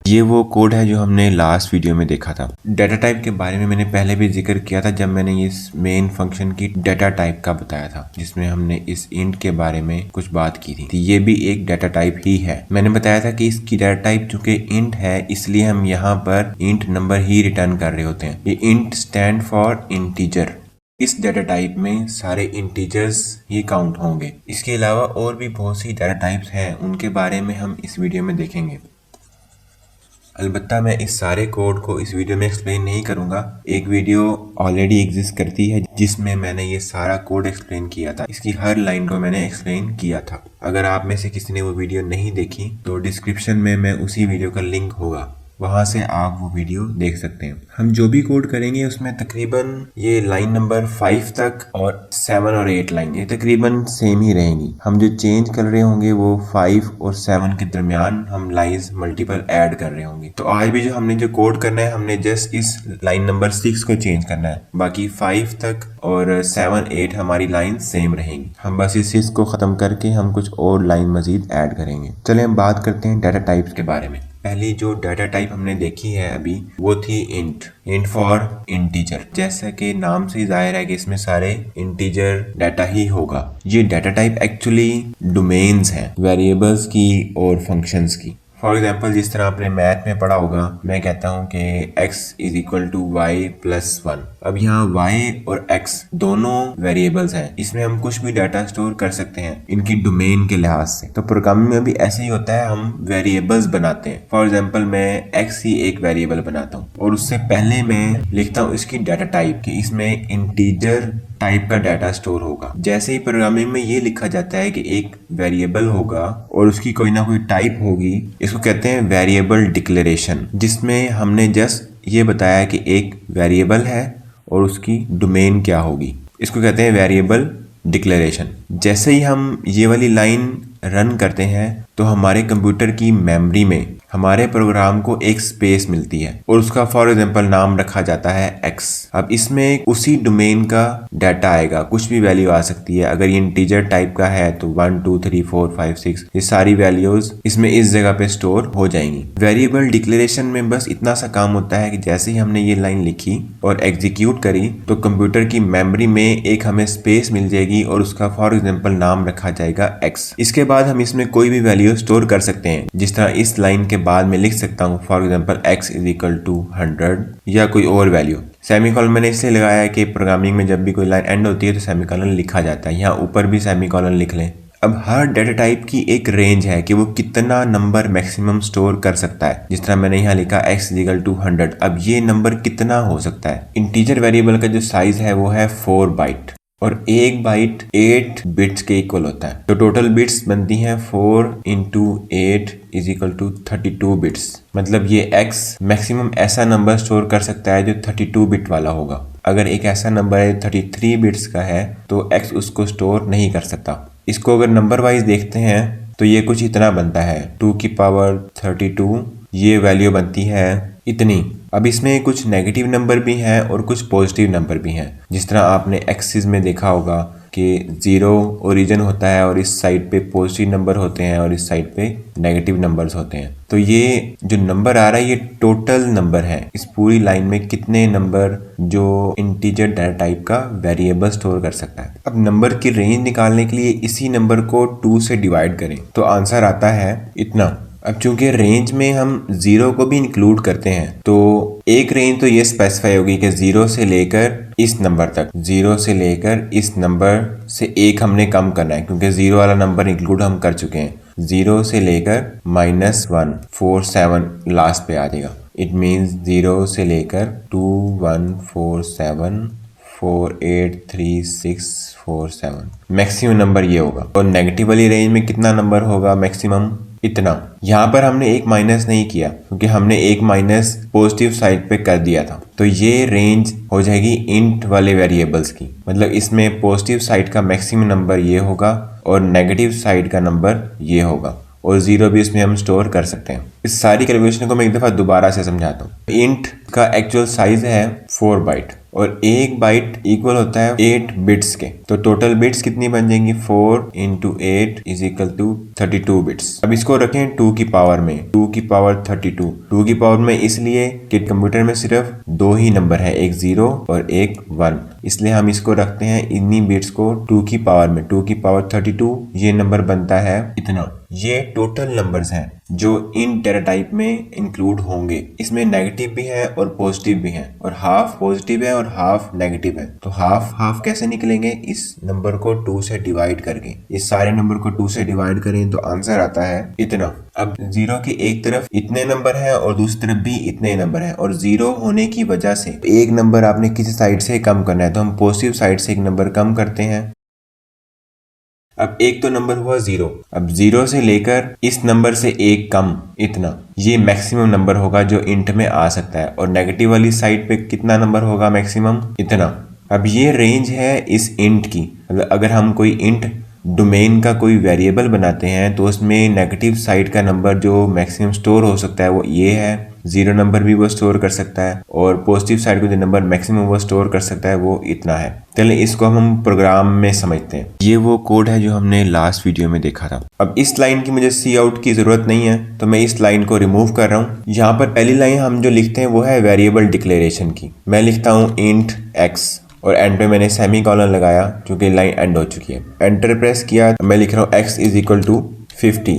ये वो कोड है जो हमने लास्ट वीडियो में देखा था। डाटा टाइप के बारे में मैंने पहले भी जिक्र किया था जब मैंने इस मेन फंक्शन की डाटा टाइप का बताया था, जिसमें हमने इस इंट के बारे में कुछ बात की थी। तो ये भी एक डाटा टाइप ही है। मैंने बताया था कि इसकी डाटा टाइप चूंकि इंट है इसलिए हम यहाँ पर इंट नंबर ही रिटर्न कर रहे होते हैं। ये इंट स्टैंड फॉर इंटीजर। इस डाटा टाइप में सारे इंटीजर्स ही काउंट होंगे। इसके अलावा और भी बहुत सी डाटा टाइप्स हैं, उनके बारे में हम इस वीडियो में देखेंगे। अलबत्ता मैं इस सारे कोड को इस वीडियो में एक्सप्लेन नहीं करूंगा। एक वीडियो ऑलरेडी एग्जिस्ट करती है जिसमें मैंने ये सारा कोड एक्सप्लेन किया था। इसकी हर लाइन को मैंने एक्सप्लेन किया था। अगर आप में से किसी ने वो वीडियो नहीं देखी तो डिस्क्रिप्शन में मैं उसी वीडियो का लिंक होगा, वहां से आप वो वीडियो देख सकते हैं। हम जो भी कोड करेंगे उसमें तकरीबन ये लाइन नंबर 5 तक और 7 और 8 लाइन ये तकरीबन सेम ही रहेंगी। हम जो चेंज कर रहे होंगे वो 5 और 7 के दरमियान हम लाइंस मल्टीपल ऐड कर रहे होंगे। तो आज भी हमने जो कोड करना है, हमने जस्ट इस लाइन नंबर 6 को चेंज करना है। बाकी 5 तक और 7 8 हमारी लाइन सेम रहेंगी। हम बस इस 6 को खत्म करके हम कुछ और लाइन मजीद ऐड करेंगे। चले हम बात करते हैं डाटा टाइप्स के बारे में। पहली जो डाटा टाइप हमने देखी है अभी वो थी इंट फॉर इंटीजर। जैसा कि नाम से जाहिर है कि इसमें सारे इंटीजर डाटा ही होगा। ये डाटा टाइप एक्चुअली डोमेन्स हैं, वेरिएबल्स की और फंक्शंस की। फॉर एग्जाम्पल जिस तरह आपने मैथ में पढ़ा होगा, मैं कहता हूँ कि x is equal to Y plus 1। अब यहाँ y और x दोनों वेरिएबल्स हैं। इसमें हम कुछ भी डाटा स्टोर कर सकते हैं इनकी डोमेन के लिहाज से। तो प्रोग्रामिंग में भी ऐसे ही होता है, हम वेरिएबल्स बनाते हैं। फॉर एग्जाम्पल मैं x ही एक वेरिएबल बनाता हूँ और उससे पहले मैं लिखता हूँ इसकी डाटा टाइप की, इसमें इंटीजर टाइप का डाटा स्टोर होगा। जैसे ही प्रोग्रामिंग में ये लिखा जाता है कि एक वेरिएबल होगा और उसकी कोई ना कोई टाइप होगी, इसको कहते हैं वेरिएबल डिक्लेरेशन, जिसमें हमने जस्ट ये बताया कि एक वेरिएबल है और उसकी डोमेन क्या होगी। इसको कहते हैं वेरिएबल डिक्लेरेशन। जैसे ही हम ये वाली लाइन रन करते हैं तो हमारे कंप्यूटर की मेमोरी में हमारे प्रोग्राम को एक स्पेस मिलती है और उसका फॉर एग्जांपल नाम रखा जाता है x। अब इसमें उसी डोमेन का डाटा आएगा, कुछ भी वैल्यू आ सकती है। अगर ये इंटीजर टाइप का है तो 1 2 3 4 5 6 ये सारी वैल्यूज इसमें इस जगह पे स्टोर हो जाएंगी। वेरिएबल डिक्लेरेशन में बस इतना सा काम होता है कि जैसे ही हमने ये लाइन लिखी और एग्जीक्यूट करी तो कंप्यूटर की मेमोरी में एक हमें स्पेस मिल जाएगी और उसका फॉर एग्जाम्पल नाम रखा जाएगा x। इसके बाद हम इसमें कोई भी वैल्यू स्टोर कर सकते हैं। जिस तरह इस लाइन के बाद में लिख सकता हूँ for example x is equal to 100 या कोई और वैल्यू। सेमीकोलन मैंने इसलिए लगाया है कि प्रोग्रामिंग में जब भी कोई लाइन एंड होती है तो सेमीकोलन लिखा जाता है। यहाँ ऊपर भी सेमीकोलन लिख लें। अब हर डाटा टाइप की एक रेंज है कि वो कितना नंबर मैक्सिमम स्टोर कर सकता है। जिस तरह मैंने यहाँ लिखा x इज इक्वल टू 100। अब ये नंबर कितना हो सकता है? इंटीजर वेरिएबल का जो साइज है वो है 4 बाइट और एक बाइट 8 बिट्स के इक्वल होता है। तो टोटल बिट्स बनती हैं 4 into 8 is equal to 32 bits. मतलब ये x मैक्सिमम ऐसा नंबर स्टोर कर सकता है जो 32 बिट वाला होगा। अगर एक ऐसा नंबर है 33 बिट्स का है तो x उसको स्टोर नहीं कर सकता। इसको अगर नंबर वाइज देखते हैं तो ये कुछ इतना बनता है 2 की पावर 32, ये वैल्यू बनती है इतनी। अब इसमें कुछ नेगेटिव नंबर भी हैं और कुछ पॉजिटिव नंबर भी हैं। जिस तरह आपने एक्सिस में देखा होगा कि 0 ओरिजिन होता है और इस साइड पे पॉजिटिव नंबर होते हैं और इस साइड पे नेगेटिव नंबर्स होते हैं। तो ये जो नंबर आ रहा है ये टोटल नंबर है। इस पूरी लाइन में कितने नंबर जो इंटीजर डाटा टाइप का वेरिएबल स्टोर कर सकता है। अब नंबर की रेंज निकालने के लिए इसी नंबर को 2 से डिवाइड करें तो आंसर आता है इतना। अब चूंकि रेंज में हम 0 को भी इंक्लूड करते हैं तो एक रेंज तो ये स्पेसिफाई होगी कि 0 से लेकर इस नंबर तक, 0 से लेकर इस नंबर से एक हमने कम करना है क्योंकि 0 वाला नंबर इंक्लूड हम कर चुके हैं। 0 से लेकर -147 लास्ट पे आ जाएगा। इट मीन्स 0 से लेकर 2147 483647 मैक्सिमम नंबर ये होगा। और नेगेटिव वाली रेंज में कितना नंबर होगा मैक्सिमम? इतना। यहाँ पर हमने एक माइनस नहीं किया क्योंकि हमने एक माइनस पॉजिटिव साइड पे कर दिया था। तो ये रेंज हो जाएगी इंट वाले वेरिएबल्स की। मतलब इसमें पॉजिटिव साइड का मैक्सिमम नंबर ये होगा और नेगेटिव साइड का नंबर ये होगा और 0 भी इसमें हम स्टोर कर सकते हैं। इस सारी कैलकुलेशन को मैं एक दफ़ा दोबारा से समझाता हूँ। इंट का एक्चुअल साइज है 4 बाइट और एक बाइट इक्वल होता है 8 बिट्स के। तो टोटल बिट्स कितनी बन जाएंगी, 4 into 8 is equal to 32 bits. अब इसको रखें 2 की पावर में, 2 की पावर 32। 2 की पावर में इसलिए कि कंप्यूटर में सिर्फ 2 ही नंबर है, एक 0 और एक 1, इसलिए हम इसको रखते हैं इन्हीं बिट्स को 2 की पावर में। 2 की पावर 32 ये नंबर बनता है इतना। ये टोटल नंबर्स हैं जो इन डेटा टाइप में इंक्लूड होंगे। इसमें नेगेटिव भी है और पॉजिटिव भी है, और हाफ पॉजिटिव है और हाफ नेगेटिव है। तो हाफ हाफ कैसे निकलेंगे, इस नंबर को 2 से डिवाइड करके। इस सारे नंबर को 2 से डिवाइड करें तो आंसर आता है इतना। अब 0 की एक तरफ इतने नंबर है और दूसरी तरफ भी इतने नंबर है, और 0 होने की वजह से एक नंबर आपने किसी साइड से कम करना है, तो हम पॉजिटिव साइड से एक नंबर कम करते हैं। अब एक तो नंबर हुआ 0। अब 0 से लेकर इस नंबर से एक कम इतना, ये मैक्सिमम नंबर होगा जो इंट में आ सकता है। और नेगेटिव वाली साइड पे कितना नंबर होगा मैक्सिमम, इतना। अब ये रेंज है इस इंट की। मतलब अगर हम कोई इंट डोमेन का कोई वेरिएबल बनाते हैं तो उसमें नेगेटिव साइड का नंबर जो मैक्सिमम स्टोर हो सकता है वो ये है। 0 नंबर भी वो स्टोर कर सकता है, और पॉजिटिव साइड को जो नंबर मैक्सिमम वो स्टोर कर सकता है वो इतना है। चलिए इसको हम प्रोग्राम में समझते हैं। ये वो कोड है जो हमने लास्ट वीडियो में देखा था। अब इस लाइन की मुझे सी आउट की जरूरत नहीं है, तो मैं इस लाइन को रिमूव कर रहा हूँ। यहाँ पर पहली लाइन हम जो लिखते हैं वो है वेरिएबल डिक्लेरेशन की। मैं लिखता हूँ इंट x, और एंड पे मैंने सेमी कॉलन लगाया क्योंकि लाइन एंड हो चुकी है। एंटर प्रेस किया, मैं लिख रहा हूँ x is equal to 50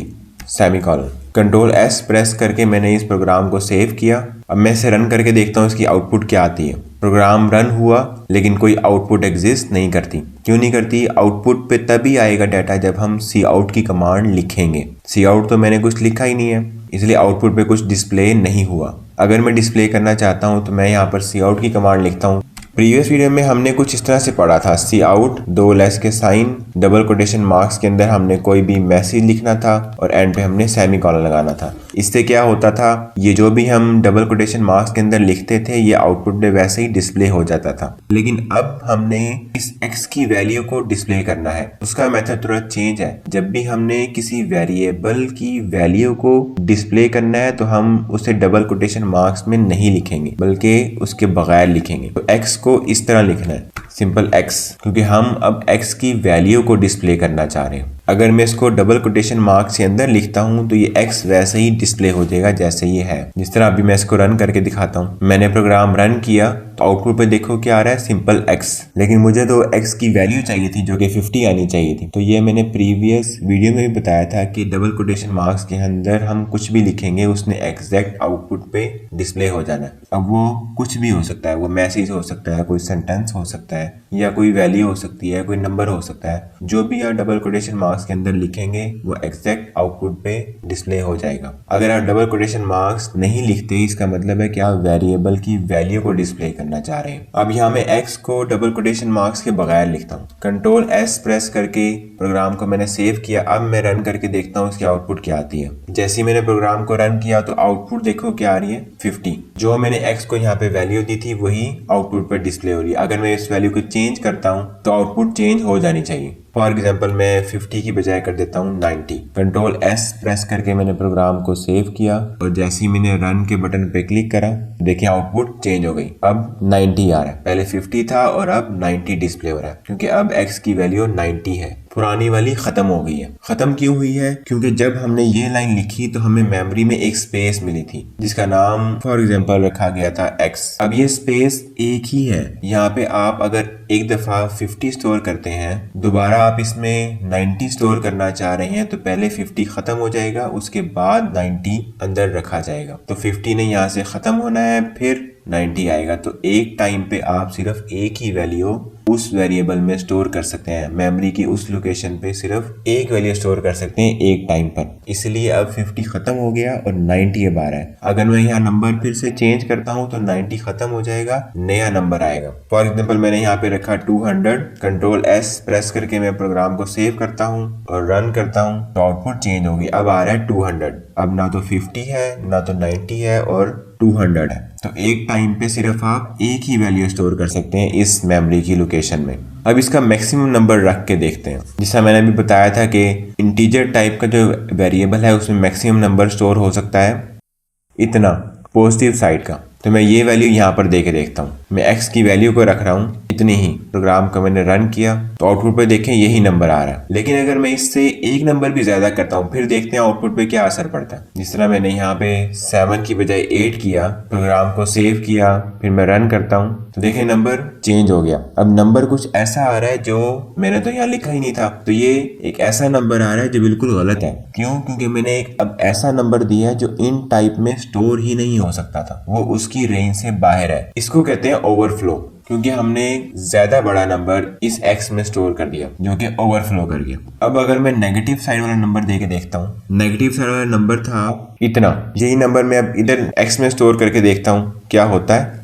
semicolon. Control S press करके मैंने इस प्रोग्राम को सेव किया। अब मैं इसे रन करके देखता हूँ इसकी आउटपुट क्या आती है। प्रोग्राम रन हुआ लेकिन कोई आउटपुट एग्जिस्ट नहीं करती। क्यों नहीं करती, आउटपुट पे तभी आएगा डाटा जब हम सी आउट की कमांड लिखेंगे। सी आउट तो मैंने कुछ लिखा ही नहीं है, इसलिए आउटपुट पे कुछ डिस्प्ले नहीं हुआ। अगर मैं डिस्प्ले करना चाहता हूँ तो मैं यहाँ पर सी आउट की कमांड लिखता हूँ। प्रीवियस वीडियो में हमने कुछ इस तरह से पढ़ा था, सी आउट 2 लेस के साइन डबल कोटेशन मार्क्स के अंदर हमने कोई भी मैसेज लिखना था और एंड पे हमने सेमी कॉलन लगाना था। इससे क्या होता था, ये जो भी हम डबल कोटेशन मार्क्स के अंदर लिखते थे ये आउटपुट में वैसे ही डिस्प्ले हो जाता था। लेकिन अब हमने इस x की वैल्यू को डिस्प्ले करना है, उसका मेथड थोड़ा चेंज है। जब भी हमने किसी वेरिएबल की वैल्यू को डिस्प्ले करना है तो हम उसे डबल कोटेशन मार्क्स में नहीं लिखेंगे बल्कि उसके बगैर लिखेंगे। तो x को इस तरह लिखना है, सिंपल x, क्योंकि हम अब x की वैल्यू को डिस्प्ले करना चाह रहे हैं। अगर मैं इसको डबल कोटेशन मार्क्स के अंदर लिखता हूं तो ये x वैसे ही डिस्प्ले हो जाएगा जैसे ये है। जिस तरह अभी मैं इसको रन करके दिखाता हूं। मैंने प्रोग्राम रन किया तो आउटपुट पे देखो क्या आ रहा है, सिंपल x। लेकिन मुझे तो x की वैल्यू चाहिए थी जो कि 50 आनी चाहिए थी। तो ये मैंने प्रीवियस वीडियो में भी बताया था कि डबल कोटेशन मार्क्स के अंदर हम कुछ भी लिखेंगे उसने एग्जैक्ट आउटपुट पे डिस्प्ले हो जाना है। अब वो कुछ भी हो सकता है, वो मैसेज हो सकता है, कोई सेंटेंस हो सकता है, या कोई वैल्यू हो सकती है, कोई नंबर हो सकता है। जो भी आप डबल कोटेशन मार्क्स के अंदर लिखेंगे वो एग्जैक्ट आउटपुट पे डिस्प्ले हो जाएगा। अगर आप डबल कोटेशन मार्क्स नहीं लिखते इसका मतलब है कि आप वेरिएबल की वैल्यू को डिस्प्ले करना चाह रहे हैं। अब यहाँ मैं x को डबल कोटेशन मार्क्स के बगैर लिखता हूँ। कंट्रोल S प्रेस करके प्रोग्राम को मैंने सेव किया। अब मैं रन करके देखता हूँ इसकी आउटपुट क्या आती है। जैसे ही मैंने प्रोग्राम को रन किया तो आउटपुट देखो क्या आ रही है, 50। जो मैंने x को यहाँ पे वैल्यू दी थी वही आउटपुट पर डिस्प्ले हो रही है। अगर मैं इस वैल्यू को चेंज करता हूँ तो आउटपुट चेंज हो जानी चाहिए। फॉर एग्जाम्पल मैं 50 की बजाय कर देता हूँ 90। कंट्रोल S प्रेस करके मैंने प्रोग्राम को सेव किया और जैसे ही मैंने रन के बटन पे क्लिक करा देखिए आउटपुट चेंज हो गई। अब 90 आ रहा है, पहले 50 था और अब 90 डिस्प्ले हो रहा है क्योंकि अब x की वैल्यू 90 है। पुरानी वाली खत्म हो गई है। खत्म क्यों हुई है, क्योंकि जब हमने ये लाइन लिखी तो हमें मेमोरी में एक स्पेस मिली थी जिसका नाम फॉर एग्जांपल रखा गया था x। अब ये स्पेस एक ही है। यहाँ पे आप अगर एक दफा 50 स्टोर करते हैं, दोबारा आप इसमें 90 स्टोर करना चाह रहे हैं तो पहले 50 खत्म हो जाएगा, उसके बाद 90 अंदर रखा जाएगा। तो 50 ने यहाँ से खत्म होना है, फिर 90 आएगा। तो एक टाइम पे आप सिर्फ एक ही वैल्यू उस वेरिएबल में स्टोर कर सकते हैं। मेमोरी की उस लोकेशन पे सिर्फ एक वैल्यू स्टोर कर सकते हैं एक टाइम पर। इसलिए अब 50 खत्म हो गया और 90 अब आ रहा है। अगर मैं यहाँ नंबर फिर से चेंज करता हूँ तो 90 खत्म हो जाएगा, नया नंबर आएगा। फॉर एग्जाम्पल मैंने यहाँ पे रखा 200। कंट्रोल S प्रेस करके मैं प्रोग्राम को सेव करता हूँ और रन करता हूँ तो आउटपुट चेंज होगी। अब आ रहा है 200। अब ना तो 50 है ना तो 90 है और 200 है। तो एक टाइम पे सिर्फ आप एक ही वैल्यू स्टोर कर सकते हैं इस मेमोरी की लोकेशन में। अब इसका मैक्सिमम नंबर रख के देखते हैं। जैसा मैंने अभी बताया था कि इंटीजर टाइप का जो वेरिएबल है उसमें मैक्सिमम नंबर स्टोर हो सकता है इतना पॉजिटिव साइड का। तो मैं ये वैल्यू यहाँ पर दे के देखता हूँ। मैं x की वैल्यू को रख रहा हूँ इतनी ही। प्रोग्राम को मैंने रन किया तो आउटपुट पे देखें यही नंबर आ रहा है। लेकिन अगर मैं इससे एक नंबर भी ज्यादा करता हूँ फिर देखते हैं आउटपुट पे क्या असर पड़ता है। जिस तरह मैंने यहाँ पे 7 की बजाय 8 किया, प्रोग्राम को सेव किया, फिर मैं रन करता हूँ तो देखें नंबर चेंज हो गया। अब नंबर कुछ ऐसा आ रहा है जो मैंने तो यहाँ लिखा ही नहीं था। तो ये एक ऐसा नंबर आ रहा है जो बिल्कुल गलत है। क्यों? क्योंकि मैंने एक अब ऐसा नंबर दिया है जो इन टाइप में स्टोर ही नहीं हो सकता था, वो उसकी रेंज से बाहर है। इसको कहते हैं ओवरफ्लो, क्योंकि हमने ज्यादा बड़ा नंबर इस x में स्टोर कर दिया जो कि ओवरफ्लो कर गया। अब अगर मैं नेगेटिव साइड वाला नंबर दे के देखता हूँ, नेगेटिव साइड वाला नंबर था इतना, यही नंबर मैं अब इधर x में स्टोर करके देखता हूँ क्या होता है।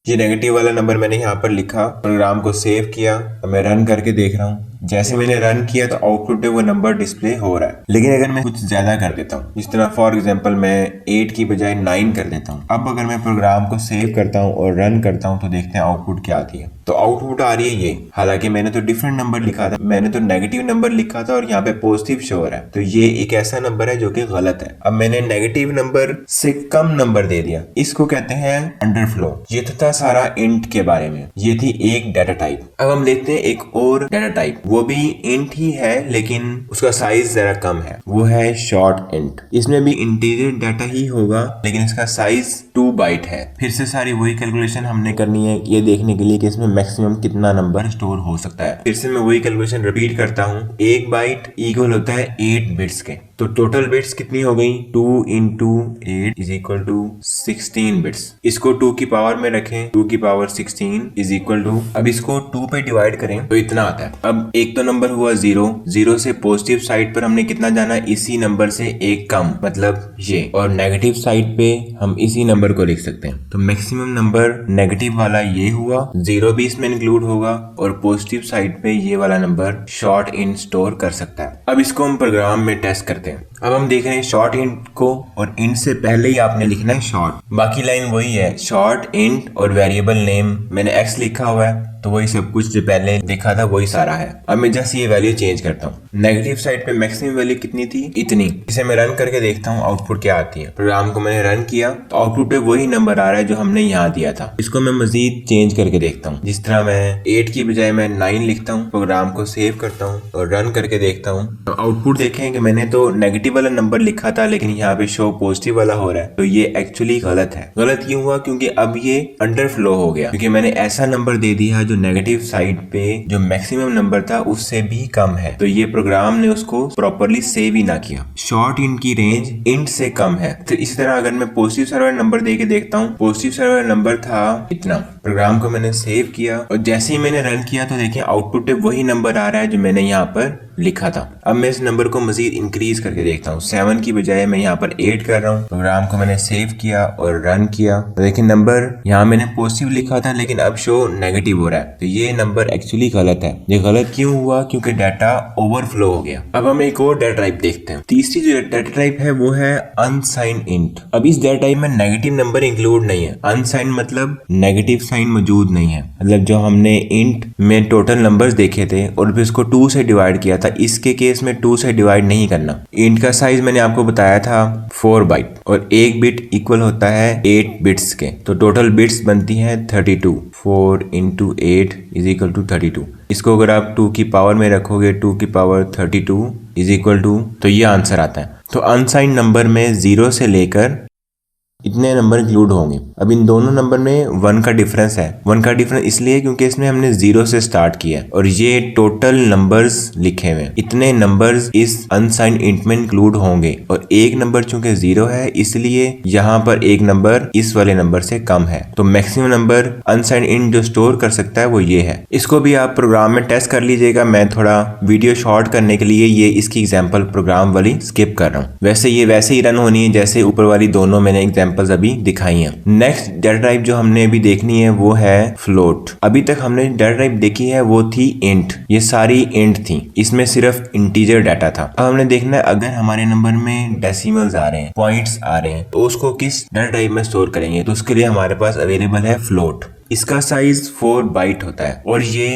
ये नेगेटिव वाला नंबर मैंने यहाँ पर लिखा, प्रोग्राम को सेव किया और मैं रन करके देख रहा हूँ। जैसे मैंने रन किया तो आउटपुट पे वो नंबर डिस्प्ले हो रहा है। लेकिन अगर मैं कुछ ज्यादा कर देता हूँ, जिस तरह फॉर एग्जांपल मैं 8 की बजाय 9 कर देता हूँ, अब अगर मैं प्रोग्राम को सेव करता हूँ और रन करता हूँ तो देखते हैं आउटपुट क्या आती है। तो आउटपुट आ रही है ये, हालांकि मैंने तो डिफरेंट नंबर लिखा था, मैंने तो नेगेटिव नंबर लिखा था और यहाँ पे पॉजिटिव शो हो रहा है। तो ये एक ऐसा नंबर है जो कि गलत है। अब मैंने नेगेटिव नंबर से कम नंबर दे दिया, इसको कहते हैं अंडरफ्लो। ये था सारा इंट के बारे में, ये थी एक डाटा टाइप। अब हम देखते हैं एक और डाटा टाइप, वो भी इंट ही है लेकिन उसका साइज जरा कम है, वो है शॉर्ट इंट। इसमें भी इंटीजर डाटा ही होगा लेकिन इसका साइज 2 बाइट है। फिर से सारी वही कैलकुलेशन हमने करनी है ये देखने के लिए कि इसमें मैक्सिमम कितना नंबर स्टोर हो सकता है। फिर से मैं वही कैलकुलेशन रिपीट करता हूँ। 1 बाइट इक्वल होता है 8 बिट्स के, तो टोटल बिट्स कितनी हो गई? 2 into 8 is equal to 16 bits. इसको 2 की पावर में रखें, 2 की पावर 16 इज इक्वल टू, अब इसको 2 पे डिवाइड करें तो इतना आता है। अब एक तो नंबर हुआ 0 से पॉजिटिव साइड पर हमने कितना जाना? इसी नंबर से एक कम, मतलब ये, और नेगेटिव साइड पे हम इसी नंबर को लिख सकते हैं। तो मैक्सिमम नंबर नेगेटिव वाला ये हुआ, 0 भी इसमें इंक्लूड होगा और पॉजिटिव साइड पे ये वाला नंबर शॉर्ट इंट स्टोर कर सकता है। अब इसको हम प्रोग्राम में टेस्ट करते हैं। अब हम देख रहे हैं शॉर्ट इंट को, और इंट से पहले ही आपने लिखना है शॉर्ट, बाकी लाइन वही है, शॉर्ट इंट और वेरिएबल नेम मैंने x लिखा हुआ है तो वही सब कुछ जो पहले लिखा था वही सारा है। अब मैं जस्ट ये वैल्यू चेंज करता हूँ। नेगेटिव साइड पे मैक्सिमम वैल्यू कितनी थी? इतनी। इसे मैं रन करके देखता हूँ आउटपुट क्या आती है। प्रोग्राम को मैंने रन किया तो आउटपुट पे वही नंबर आ रहा है जो हमने यहाँ दिया था। इसको मैं मजीद चेंज करके देखता हूँ। जिस तरह मैं 8 की बजाय मैं 9 लिखता हूँ, प्रोग्राम को सेव करता हूँ और रन करके देखता हूँ तो आउटपुट देखें कि मैंने तो नेगेटिव वाला नंबर लिखा था लेकिन यहाँ पे शो पॉजिटिव वाला हो रहा है। तो ये एक्चुअली गलत है। गलत क्यों हुआ? क्योंकि अब ये अंडरफ्लो हो गया, क्योंकि मैंने ऐसा नंबर दे दिया जो नेगेटिव साइड पे जो मैक्सिमम नंबर था उससे भी कम है। तो ये प्रोग्राम ने उसको प्रॉपर्ली सेव ही ना किया। शॉर्ट इंट की रेंज इंट से कम है। तो इसी तरह अगर मैं पॉजिटिव सर्वर नंबर दे के देखता हूँ, पॉजिटिव सर्वर नंबर था इतना, प्रोग्राम को मैंने सेव किया और जैसे ही मैंने रन किया तो देखिए आउटपुट पे वही नंबर आ रहा है जो मैंने यहाँ पर लिखा था। अब मैं इस नंबर को मजीद इंक्रीज करके देखता हूँ। 7 की बजाय मैं यहाँ पर 8 कर रहा हूँ। प्रोग्राम को मैंने सेव किया और रन किया तो देखिए नंबर यहाँ मैंने पॉजिटिव लिखा था लेकिन अब शो नेगेटिव हो रहा है। तो ये नंबर एक्चुअली गलत है। ये गलत क्यों हुआ? क्योंकि डाटा ओवरफ्लो हो गया। अब हम एक और डाटा टाइप देखते हैं। तीसरी जो डाटा टाइप है वो है अनसाइंड इंट। अब इस डाटा टाइप में नेगेटिव नंबर इंक्लूड नहीं है। अनसाइंड मतलब नेगेटिव साइन मौजूद नहीं है। मतलब जो हमने इंट में टोटल नंबर्स देखे थे और फिर इसको 2 से डिवाइड किया था, इसके केस में 2 से डिवाइड नहीं करना। इंट का साइज मैंने आपको बताया था 4 बाइट और 1 बिट इक्वल होता है 8 बिट्स के। तो टोटल बिट्स बनती है 32। 4 into 8 इज इक्वल टू 32। इसको अगर आप 2 की पावर में रखोगे, 2 की पावर 32 इज इक्वल टू, तो ये आंसर आता है। तो अनसाइंड नंबर में 0 से लेकर इतने नंबर इंक्लूड होंगे। अब इन दोनों नंबर में 1 का डिफरेंस है। 1 का डिफरेंस इसलिए क्योंकि इसमें हमने 0 से स्टार्ट किया और ये टोटल नंबर्स लिखे हुए हैं। इतने नंबर्स इस अनसाइंड इंट में इंक्लूड होंगे और एक नंबर चूंकि 0 है इसलिए यहाँ पर एक नंबर इस वाले नंबर से कम है। तो मैक्सिमम नंबर अनसाइंड इंट जो स्टोर कर सकता है वो ये है। इसको भी आप प्रोग्राम में टेस्ट कर लीजिएगा। मैं थोड़ा वीडियो शॉर्ट करने के लिए ये इसकी एग्जाम्पल प्रोग्राम वाली स्किप कर रहा हूँ। वैसे ये वैसे ही रन होनी है जैसे ऊपर वाली दोनों मैंने एग्जाम्पल अभी दिखाई है। नेक्स्ट डाटा टाइप जो हमने अभी देखनी है वो है फ्लोट। अभी तक हमने डाटा टाइप देखी है वो थी इंट। ये सारी इंट थी, इसमें सिर्फ इंटीजर डाटा था। अब हमने देखना है अगर हमारे नंबर में डेसिमल्स आ रहे हैं, पॉइंट्स आ रहे हैं, तो उसको किस डाटा टाइप में स्टोर करेंगे। तो उसके लिए हमारे पास अवेलेबल है फ्लोट। इसका साइज 4 बाइट होता है और ये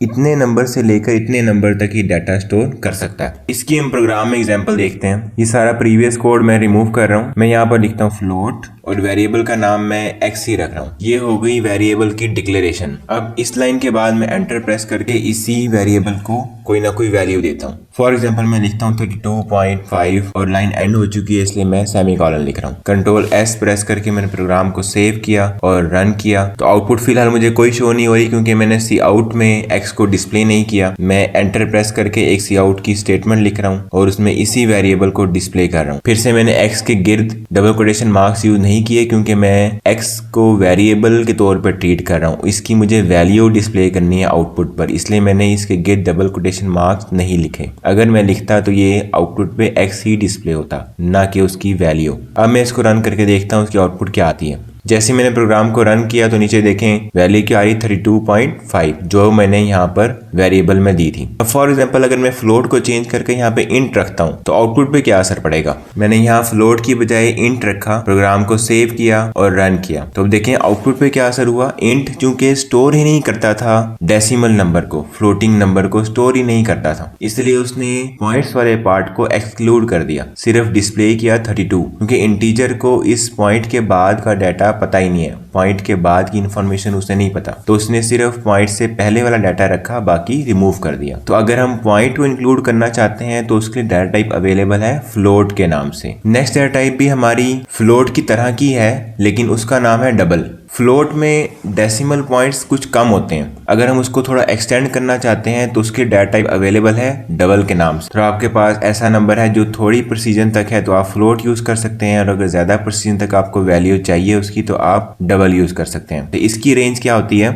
इतने नंबर से लेकर इतने नंबर तक ही डाटा स्टोर कर सकता है। इसकी हम प्रोग्राम में एग्जांपल देखते हैं। ये सारा प्रीवियस कोड मैं रिमूव कर रहा हूँ। मैं यहाँ पर लिखता हूँ फ्लोट और वेरिएबल का नाम मैं x ही रख रहा हूँ। ये हो गई वेरिएबल की डिक्लेरेशन। अब इस लाइन के बाद मैं एंटर प्रेस करके इसी वेरिएबल को कोई ना कोई वैल्यू देता हूँ। फॉर एग्जाम्पल मैं लिखता हूँ 32.5 और लाइन एंड हो चुकी है इसलिए मैं सेमीकोलन लिख रहा हूँ। कंट्रोल S प्रेस करके मैंने प्रोग्राम को सेव किया और रन किया तो आउटपुट फिलहाल मुझे कोई शो नहीं हो रही क्योंकि मैंने सी आउट में x को डिस्प्ले नहीं किया। मैं एंटर प्रेस करके एक सी आउट की स्टेटमेंट लिख रहा हूँ और उसमें इसी वेरिएबल को डिस्प्ले कर रहा हूँ। फिर से मैंने x के गिर्द डबल कोटेशन मार्क्स यूज नहीं किए क्योंकि मैं x को वेरिएबल के तौर पर ट्रीट कर रहा हूँ। इसकी मुझे वैल्यू डिस्प्ले करनी है आउटपुट पर, इसलिए मैंने इसके गिर्द डबल कोटेशन मार्क्स नहीं लिखे। अगर मैं लिखता तो ये आउटपुट पे x ही डिस्प्ले होता, ना कि उसकी वैल्यू। अब मैं इसको रन करके देखता हूँ उसकी आउटपुट क्या आती है। जैसे मैंने प्रोग्राम को रन किया तो नीचे देखें वैल्यू क्या आ रही 32.5 जो मैंने यहाँ पर वेरिएबल में दी थी। अब फॉर एग्जांपल अगर मैं फ्लोट को चेंज करके यहाँ पे इंट रखता हूँ तो आउटपुट पे क्या असर पड़ेगा। मैंने यहाँ फ्लोट की बजाय इंट रखा, प्रोग्राम को सेव किया और रन किया तो अब देखें आउटपुट पे क्या असर हुआ। इंट चूंकि स्टोर ही नहीं करता था डेसिमल नंबर को, फ्लोटिंग नंबर को स्टोर ही नहीं करता था, इसलिए उसने पॉइंट्स वाले पार्ट को एक्सक्लूड कर दिया, सिर्फ डिस्प्ले किया 32 क्योंकि इंटीजर को इस पॉइंट के बाद का डाटा पता ही नहीं है, पॉइंट के बाद की इंफॉर्मेशन उसे नहीं पता, तो उसने सिर्फ पॉइंट से पहले वाला डाटा रखा, बाकी रिमूव कर दिया। तो अगर हम पॉइंट को इंक्लूड करना चाहते हैं तो उसके लिए डाटा टाइप अवेलेबल है फ्लोट के नाम से। नेक्स्ट डाटा टाइप भी हमारी फ्लोट की तरह की है लेकिन उसका नाम है डबल। फ्लोट में डेसिमल पॉइंट्स कुछ कम होते हैं, अगर हम उसको थोड़ा एक्सटेंड करना चाहते हैं तो उसके डाटा टाइप अवेलेबल है डबल के नाम से। तो आपके पास ऐसा नंबर है जो थोड़ी प्रिसीजन तक है तो आप फ्लोट यूज कर सकते हैं, और अगर ज्यादा प्रिसीजन तक आपको वैल्यू चाहिए उसकी तो आप डबल यूज कर सकते हैं। तो इसकी रेंज क्या होती है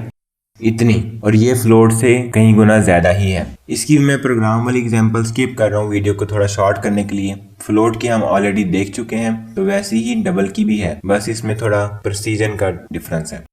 इतनी, और ये फ्लोट से कहीं गुना ज्यादा ही है। इसकी मैं प्रोग्राम वाली एग्जांपल स्किप कर रहा हूँ वीडियो को थोड़ा शॉर्ट करने के लिए। फ्लोट की हम ऑलरेडी देख चुके हैं तो वैसी ही डबल की भी है, बस इसमें थोड़ा प्रिसीजन का डिफरेंस है।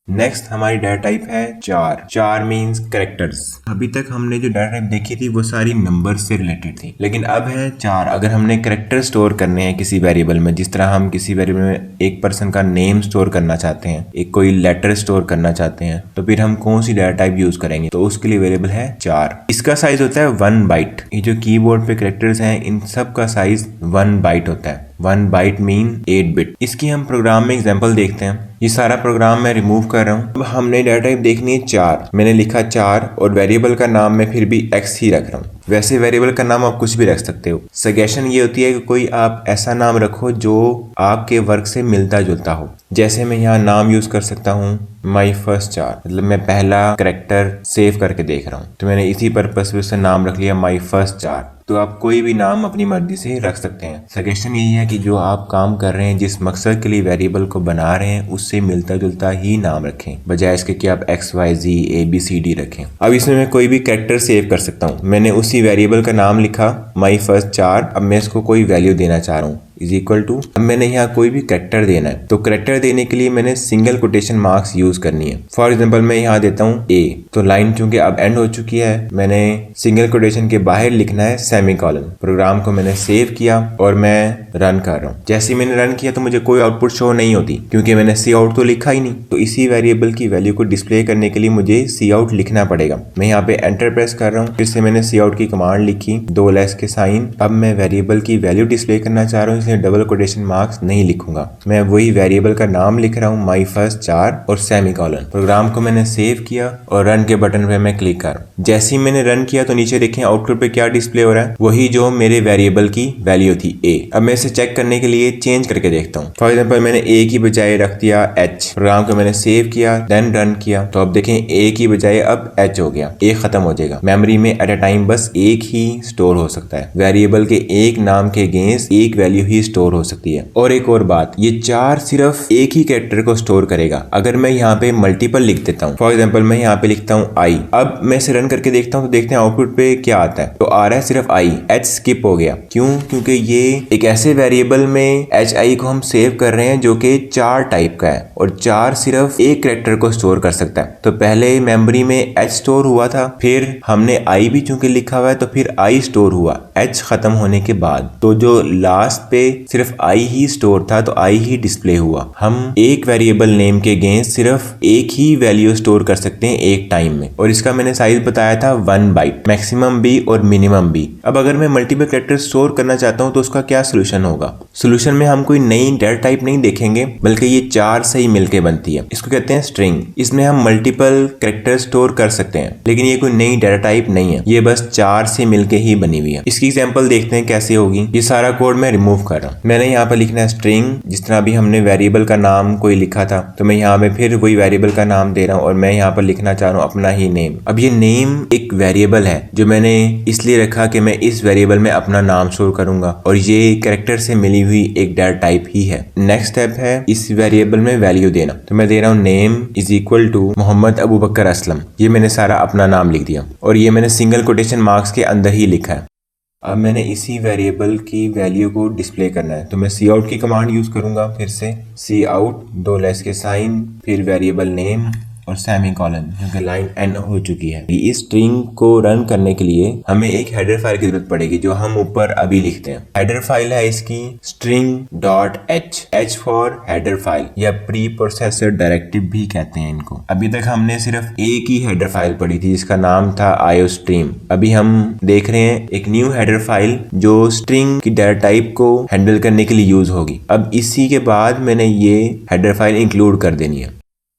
नेक्स्ट हमारी डाटा टाइप है चार। चार मीन्स कैरेक्टर्स। अभी तक हमने जो डाटा टाइप देखी थी वो सारी नंबर से रिलेटेड थी, लेकिन अब है चार। अगर हमने कैरेक्टर स्टोर करने हैं किसी वेरिएबल में, जिस तरह हम किसी वेरिएबल में एक पर्सन का नेम स्टोर करना चाहते हैं, एक कोई लेटर स्टोर करना चाहते हैं, तो फिर हम कौन सी डाटा टाइप यूज करेंगे, तो उसके लिए वेरिएबल है चार। इसका साइज होता है 1 बाइट। ये जो कीबोर्ड पे कैरेक्टर्स हैं इन सब का साइज 1 बाइट होता है। 1 बाइट मीन 8 बिट। इसकी हम प्रोग्राम में एग्जांपल देखते हैं। ये सारा प्रोग्राम मैं रिमूव कर रहा हूँ। अब हमने डाटा टाइप देखनी है चार। मैंने लिखा चार और वेरिएबल का नाम मैं फिर भी x ही रख रहा हूँ। वैसे वेरिएबल का नाम आप कुछ भी रख सकते हो। सजेशन ये होती है कि कोई आप ऐसा नाम रखो जो आपके वर्क से मिलता जुलता हो। जैसे मैं यहाँ नाम यूज कर सकता हूँ माई फर्स्ट चार, मतलब मैं पहला कैरेक्टर सेव करके देख रहा हूँ तो मैंने इसी पर्पस से उससे नाम रख लिया माई फर्स्ट चार। तो आप कोई भी नाम अपनी मर्जी से रख सकते हैं। सजेशन यही है कि जो आप काम कर रहे हैं, जिस मकसद के लिए वेरिएबल को बना रहे हैं, उससे मिलता जुलता ही नाम रखें, बजाय इसके कि आप XYZ ABCD रखें। अब इसमें मैं कोई भी कैरेक्टर सेव कर सकता हूँ। मैंने उसी वेरिएबल का नाम लिखा माई फर्स्ट चार। अब मैं इसको कोई वैल्यू देना चाह रहा हूँ इज इक्वल टू, अब मैंने यहाँ कोई भी कैरेक्टर देना है तो कैरेक्टर देने के लिए मैंने सिंगल कोटेशन मार्क्स यूज करनी है। फॉर एग्जांपल मैं यहाँ देता हूँ A, तो लाइन चूंकि अब एंड हो चुकी है, मैंने सिंगल कोटेशन के बाहर लिखना है सेमीकोलन। प्रोग्राम को मैंने सेव किया और मैं रन कर रहा हूँ। जैसे मैंने रन किया तो मुझे कोई आउटपुट शो नहीं होती क्योंकि मैंने सी आउट तो लिखा ही नहीं। तो इसी वेरिएबल की वैल्यू को डिस्प्ले करने के लिए मुझे सी आउट लिखना पड़ेगा। मैं यहाँ पे एंटर प्रेस कर रहा हूँ, फिर से मैंने सी आउट की कमांड लिखी, 2 लेस के साइन। अब मैं वेरिएबल की वैल्यू डिस्प्ले करना चाह रहा हूँ, इसलिए डबल कोटेशन मार्क्स नहीं लिखूंगा। मैं वही वेरिएबल का नाम लिख रहा हूँ माई फर्स्ट चार और सेमीकोलन। प्रोग्राम को मैंने सेव किया और रन के बटन पे मैं क्लिक कर। जैसे ही मैंने रन किया तो नीचे देखें आउटपुट पे क्या डिस्प्ले हो रहा है, वही जो मेरे वेरिएबल की वैल्यू थी A। अब मैं इसे चेक करने के लिए चेंज करके देखता हूँ। फॉर एग्जांपल मैंने A की बजाय रख दिया H। प्रोग्राम को मैंने सेव किया देन रन किया तो अब देखें A की बजाय अब H हो गया। A खत्म हो जाएगा। मेमोरी में एट अ टाइम बस एक ही स्टोर हो सकता है। वेरिएबल के एक नाम के अगेंस्ट एक वैल्यू ही स्टोर हो सकती है। और एक और बात, ये चार सिर्फ एक ही कैरेक्टर को स्टोर करेगा। अगर मैं यहाँ पे मल्टीपल लिख देता हूँ, फॉर एग्जांपल मैं यहाँ पे लिखता हूँ I, अब मैं इसे रन करके देखता हूँ तो देखते हैं आउटपुट पे क्या आता है। तो आ रहा है सिर्फ I, H स्किप हो गया। क्यों? क्योंकि ये एक ऐसे वेरिएबल में HI को हम सेव कर रहे हैं जो कि चार टाइप का है और चार सिर्फ एक कैरेक्टर को स्टोर कर सकता है। तो पहले मेमोरी में H स्टोर हुआ था, फिर हमने I भी चूंकि लिखा हुआ है तो फिर I स्टोर हुआ H खत्म होने के बाद। तो जो लास्ट पे सिर्फ आई ही स्टोर था तो आई ही डिस्प्ले हुआ। हम एक वेरिएबल नेम के अगेंस्ट सिर्फ एक ही वैल्यू स्टोर कर सकते हैं एक टाइम में, और इसका मैंने साइज बताया था 1 बाइट, मैक्सिमम भी और मिनिमम भी। अब अगर मैं मल्टीपल कैरेक्टर स्टोर करना चाहता हूं तो उसका क्या सोल्यूशन होगा? सोल्यूशन में हम कोई नई डेटा टाइप नहीं देखेंगे, बल्कि ये 4 से ही मिलकर बनती है। इसको कहते हैं स्ट्रिंग। इसमें हम मल्टीपल कैरेक्टर स्टोर कर सकते हैं, लेकिन ये कोई नई डेटा टाइप नहीं है, ये बस 4 से मिलके ही बनी हुई है। इसकी एग्जांपल देखते हैं कैसे होगी। ये सारा कोड मैं रिमूव कर रहा हूँ। मैंने यहाँ पर लिखना है स्ट्रिंग। जिस तरह अभी हमने वेरिएबल का नाम कोई लिखा था, तो मैं यहाँ पे फिर वही वेरिएबल का नाम दे रहा हूँ और मैं यहाँ पर लिखना चाह रहा हूँ अपना ही नेम। अब ये नेम एक वेरिएबल है जो मैंने इसलिए रखा कि मैं इस वेरिएबल में अपना नाम स्टोर करूंगा, और ये कैरेक्टर से मिली हुई एक डेटा टाइप ही है। नेक्स्ट स्टेप है इस वेरिएबल में वैल्यू देना। तो मैं दे रहा हूँ name is equal to Mohammad Abu Bakar Aslam. ये मैंने सारा अपना नाम लिख दिया और ये मैंने सिंगल कोटेशन मार्क्स के अंदर ही लिखा है। अब मैंने इसी वेरिएबल की वैल्यू को डिस्प्ले करना है, तो मैं सी आउट की कमांड यूज करूंगा। फिर से सी आउट 2 लेस के साइन, फिर वेरिएबल नेम और सेमीकोलन, क्योंकि लाइन एंड हो चुकी है। इस स्ट्रिंग को रन करने के लिए हमें एक हेडर फाइल की जरूरत पड़ेगी, जो हम ऊपर अभी लिखते हैं। हेडर फाइल है इसकी string.h, h for header file या प्री प्रोसेसर डायरेक्टिव भी कहते हैं इनको। अभी तक हमने सिर्फ एक ही हेडर फाइल पढ़ी थी जिसका नाम था iostream। अभी हम देख रहे हैं एक न्यू हेडर फाइल जो स्ट्रिंग की डेटा टाइप को हैंडल करने के लिए यूज होगी। अब इसी के बाद मैंने ये हेडर फाइल इंक्लूड कर देनी है।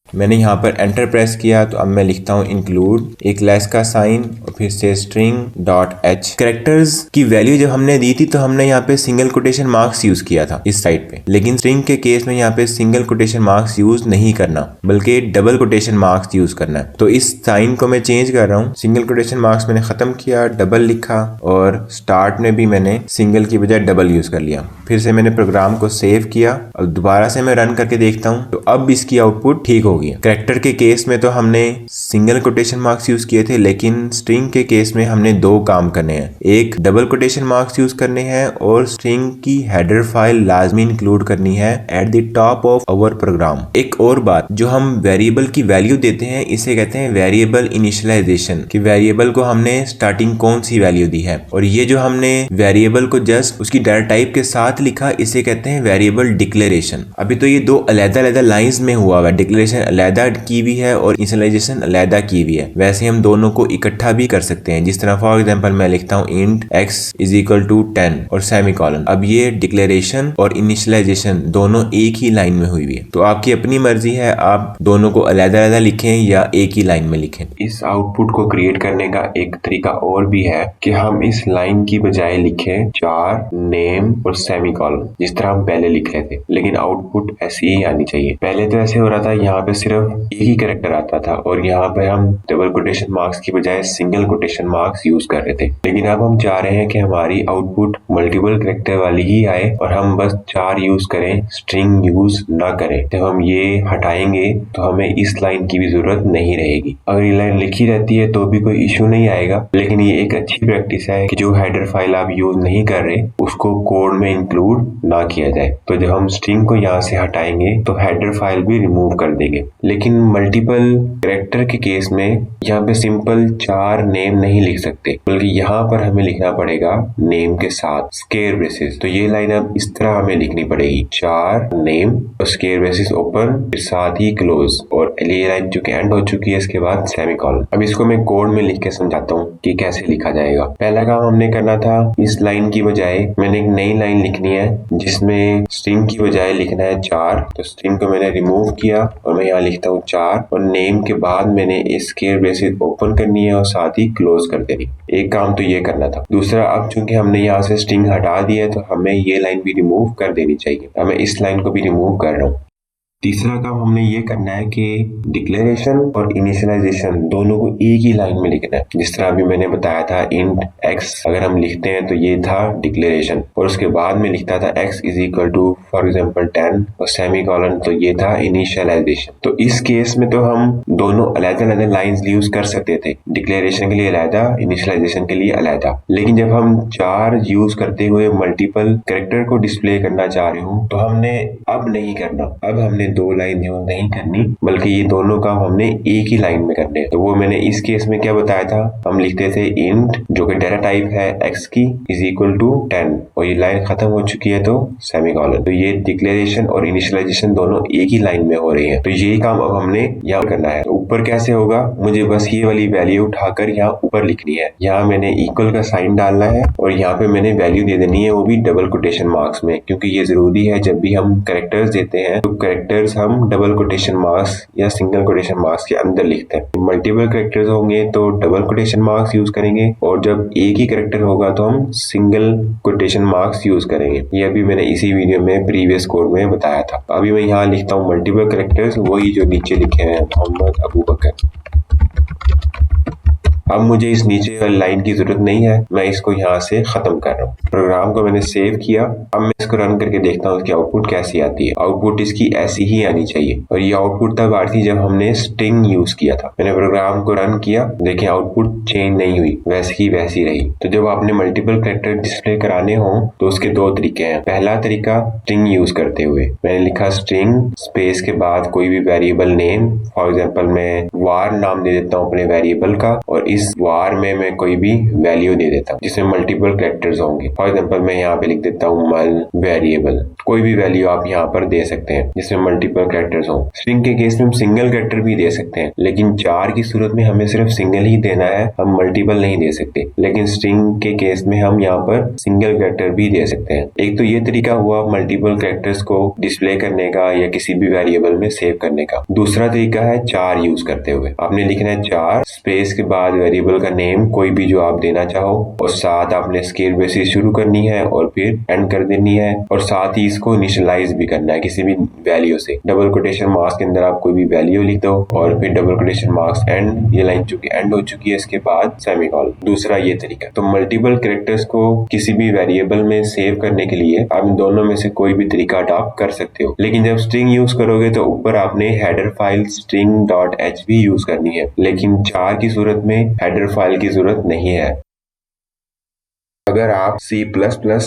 मैंने यहाँ पर एंटर प्रेस किया, तो अब मैं लिखता हूँ इंक्लूड, एक लेस का साइन और फिर से string.h। कैरेक्टर्स की वैल्यू जब हमने दी थी तो हमने यहाँ पे सिंगल कोटेशन मार्क्स यूज किया था इस साइड पे, लेकिन स्ट्रिंग के केस में यहाँ पे सिंगल कोटेशन मार्क्स यूज नहीं करना, बल्कि डबल कोटेशन मार्क्स यूज करना है। तो इस साइन को मैं चेंज कर रहा हूँ। सिंगल कोटेशन मार्क्स मैंने खत्म किया, डबल लिखा, और स्टार्ट में भी मैंने सिंगल की बजाय डबल यूज कर लिया। फिर से मैंने प्रोग्राम को सेव किया और दोबारा से मैं रन करके देखता हूँ, तो अब इसकी आउटपुट ठीक होगी। कैरेक्टर के केस में तो हमने सिंगल कोटेशन मार्क्स यूज किए थे, लेकिन स्ट्रिंग के केस में हमने 2 काम करने हैं। एक डबल कोटेशन मार्क्स यूज करने हैं और स्ट्रिंग की हेडर फाइल लाजमी इंक्लूड करनी है at the top of our program. एक और बात, जो हम वेरिएबल की वैल्यू देते हैं इसे कहते हैं वेरिएबल इनिशियलाइजेशन, कि वेरिएबल को हमने स्टार्टिंग कौन सी वैल्यू दी है। और ये जो हमने वेरिएबल को जस्ट उसकी डेटा टाइप के साथ लिखा, इसे कहते हैं वेरिएबल डिक्लेरेशन। अभी तो ये 2 अलग-अलग लाइंस में हुआ है, डिक्लेरेशन अलग की भी है और इनिशियलाइजेशन अलग की भी है। वैसे हम दोनों को इकट्ठा भी कर सकते हैं, जिस तरह फॉर एग्जांपल मैं लिखता हूँ int x is equal to 10 और सेमीकोलन। अब ये डिक्लेरेशन और इनिशियलाइजेशन दोनों एक ही लाइन में हुई है, तो आपकी अपनी मर्जी है, आप दोनों को अलग-अलग लिखें या एक ही लाइन में लिखें। इस आउटपुट को क्रिएट करने का एक तरीका और भी है कि हम इस लाइन की बजाय लिखें चार नेम और सेमीकोलन, जिस तरह हम पहले लिख रहे थे, लेकिन आउटपुट ऐसी ही आनी चाहिए। पहले तो ऐसे हो रहा था, यहाँ पे सिर्फ एक ही कैरेक्टर आता था और यहाँ पे हम डबल कोटेशन मार्क्स की बजाय सिंगल कोटेशन मार्क्स यूज कर रहे थे। लेकिन अब हम चाह रहे हैं कि हमारी आउटपुट मल्टीपल कैरेक्टर वाली ही आए और हम बस 4 यूज करें, स्ट्रिंग यूज ना करें। जब हम ये हटाएंगे तो हमें इस लाइन की भी जरूरत नहीं रहेगी। अगर ये लाइन लिखी रहती है तो भी कोई इश्यू नहीं आएगा, लेकिन ये एक अच्छी प्रैक्टिस है कि जो हेडर फाइल आप यूज नहीं कर रहे उसको कोड में इंक्लूड ना किया जाए। तो जब हम स्ट्रिंग को यहाँ से हटाएंगे तो हेडर फाइल भी रिमूव कर देंगे। लेकिन मल्टीपल कैरेक्टर के केस में यहाँ पे सिंपल 4 नेम नहीं लिख सकते, बल्कि यहाँ पर हमें लिखना पड़ेगा नेम के साथ स्क्वायर ब्रेसेस। तो ये लाइन अब इस तरह हमें लिखनी पड़ेगी, 4 नेम और स्क्वायर ब्रेसेस ओपन, फिर साथ ही क्लोज, और ये लाइन जो कि एंड हो चुकी है इसके बाद सेमीकोलन। अब इसको मैं कोड में लिख के समझाता हूँ कि कैसे लिखा जाएगा। पहला काम हमने करना था, इस लाइन की बजाय मैंने एक नई लाइन लिखनी है जिसमें स्ट्रिंग की बजाय लिखना है 4। तो स्ट्रिंग को मैंने रिमूव किया और मैं यहाँ लिखता हूँ 4, और नेम के बाद मैंने स्क्वायर ब्रेसेस ओपन करनी है और साथ ही क्लोज कर देनी। एक काम तो ये करना था। दूसरा, अब चूंकि हमने यहाँ से स्ट्रिंग हटा दिया है तो हमें ये लाइन भी रिमूव कर देनी चाहिए। मैं इस लाइन को भी रिमूव कर रहा हूँ। तीसरा काम हमने ये करना है कि डिक्लेरेशन और इनिशियलाइजेशन दोनों को एक ही लाइन में लिखना है। जिस तरह अभी मैंने बताया था int x अगर हम लिखते हैं तो ये था डिक्लेरेशन, और उसके बाद में लिखता था x is equal to for example 10 और सेमीकोलन, तो ये था इनिशियलाइजेशन। तो इस केस में तो हम दोनों अलग-अलग लाइंस यूज कर सकते थे, डिक्लेरेशन के लिए अलहदा, इनिशियलाइजेशन के लिए अलहदा। लेकिन जब हम 4 यूज करते हुए मल्टीपल कैरेक्टर को डिस्प्ले करना चाह रहे हो तो हमने अब नहीं करना, अब हमने दो लाइन यूज नहीं करनी, बल्कि ये दोनों काम हमने एक ही लाइन में करने। तो वो मैंने इस केस में क्या बताया था, हम लिखते थे इंट जो कि डाटा टाइप है x की इज इक्वल टू 10 और ये लाइन खत्म हो चुकी है तो सेमीकोलन। तो ये डिक्लेरेशन और इनिशियलाइजेशन दोनों एक ही लाइन में हो रही है। तो यही काम अब हमने यहाँ करना है। तो ऊपर कैसे होगा, मुझे बस ये वाली वैल्यू उठाकर यहाँ ऊपर लिखनी है। यहाँ मैंने इक्वल का साइन डालना है और यहाँ पे मैंने वैल्यू दे देनी है, वो भी डबल कोटेशन मार्क्स में, क्योंकि ये जरूरी है जब भी हम कैरेक्टर्स देते हैं तो कैरेक्टर्स हम डबल कोटेशन मार्क्स या सिंगल कोटेशन मार्क्स के अंदर लिखते हैं। मल्टीपल कैरेक्टर्स होंगे तो डबल कोटेशन मार्क्स यूज करेंगे और जब एक ही कैरेक्टर होगा तो हम सिंगल कोटेशन मार्क्स यूज करेंगे। ये अभी मैंने इसी वीडियो में प्रीवियस कोड में बताया था। अभी मैं यहाँ लिखता हूँ मल्टीपल कैरेक्टर्स, वही जो नीचे लिखे हैं मोहम्मद अबू बकर। अब मुझे इस नीचे वाली लाइन की जरूरत नहीं है, मैं इसको यहाँ से खत्म कर रहा हूँ। प्रोग्राम को मैंने सेव किया। अब मैं इसको रन करके देखता हूँ इसकी आउटपुट कैसी आती है। आउटपुट इसकी ऐसी ही आनी चाहिए और ये आउटपुट तब आती थी जब हमने स्ट्रिंग यूज किया था। मैंने प्रोग्राम को रन किया, देखिए आउटपुट चेंज नहीं हुई, वैसी ही वैसी रही। तो जब आपने मल्टीपल कैरेक्टर डिस्प्ले कराने हो तो उसके दो तरीके हैं। पहला तरीका स्ट्रिंग यूज करते हुए, मैंने लिखा स्ट्रिंग स्पेस के बाद कोई भी वेरिएबल नेम, फॉर एग्जाम्पल मैं वार नाम दे देता हूँ अपने वेरिएबल का और इस वार में मैं कोई भी वैल्यू दे देता हूँ जिसमें मल्टीपल कैरेक्टर्स होंगे। फॉर एग्जांपल मैं यहाँ पे लिख देता हूँ मल वेरिएबल, कोई भी वैल्यू आप यहाँ पर दे सकते हैं जिसमें मल्टीपल कैरेक्टर्स हो। स्ट्रिंग के केस में हम सिंगल कैरेक्टर भी दे सकते हैं, लेकिन चार की सूरत में हमें सिर्फ सिंगल ही देना है, हम मल्टीपल नहीं दे सकते। लेकिन स्ट्रिंग के केस में हम यहाँ पर सिंगल कैरेक्टर भी दे सकते हैं। एक तो ये तरीका हुआ मल्टीपल कैरेक्टर्स को डिस्प्ले करने का या किसी भी वेरिएबल में सेव करने का। दूसरा तरीका है चार यूज करते हुए। आपने लिखना है चार स्पेस के बाद वेरिएबल का नेम कोई भी जो आप देना चाहो और साथ आपने स्केल बेसिस शुरू करनी है और फिर एंड कर देनी है और साथ ही इसको इनिशियलाइज भी करना है किसी भी वैल्यू से। डबल कोटेशन मार्क्स के अंदर आप कोई भी वैल्यू लिख दो और फिर डबल कोटेशन मार्क्स एंड, ये लाइन चूंकि एंड हो चुकी है इसके बाद सेमीकोलन। दूसरा ये तरीका। तो मल्टीपल कैरेक्टर्स को किसी भी वेरिएबल में सेव करने के लिए आप इन दोनों में से कोई भी तरीका अडॉप्ट कर सकते हो। लेकिन जब स्ट्रिंग यूज करोगे तो ऊपर आपने हेडर फाइल string.hv यूज करनी है, लेकिन चार की सूरत में हेडर फाइल की जरूरत नहीं है। अगर आप C++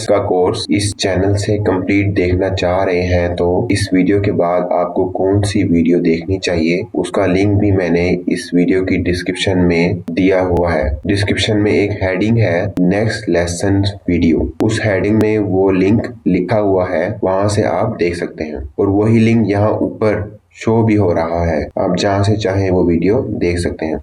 का कोर्स इस चैनल से कंप्लीट देखना चाह रहे हैं तो इस वीडियो के बाद आपको कौन सी वीडियो देखनी चाहिए उसका लिंक भी मैंने इस वीडियो की डिस्क्रिप्शन में दिया हुआ है। डिस्क्रिप्शन में एक हेडिंग है नेक्स्ट लेसन वीडियो, उस हेडिंग में वो लिंक लिखा हुआ है, वहां से आप देख सकते हैं और वही लिंक यहाँ ऊपर शो भी हो रहा है, आप जहां से चाहें वो वीडियो देख सकते हैं।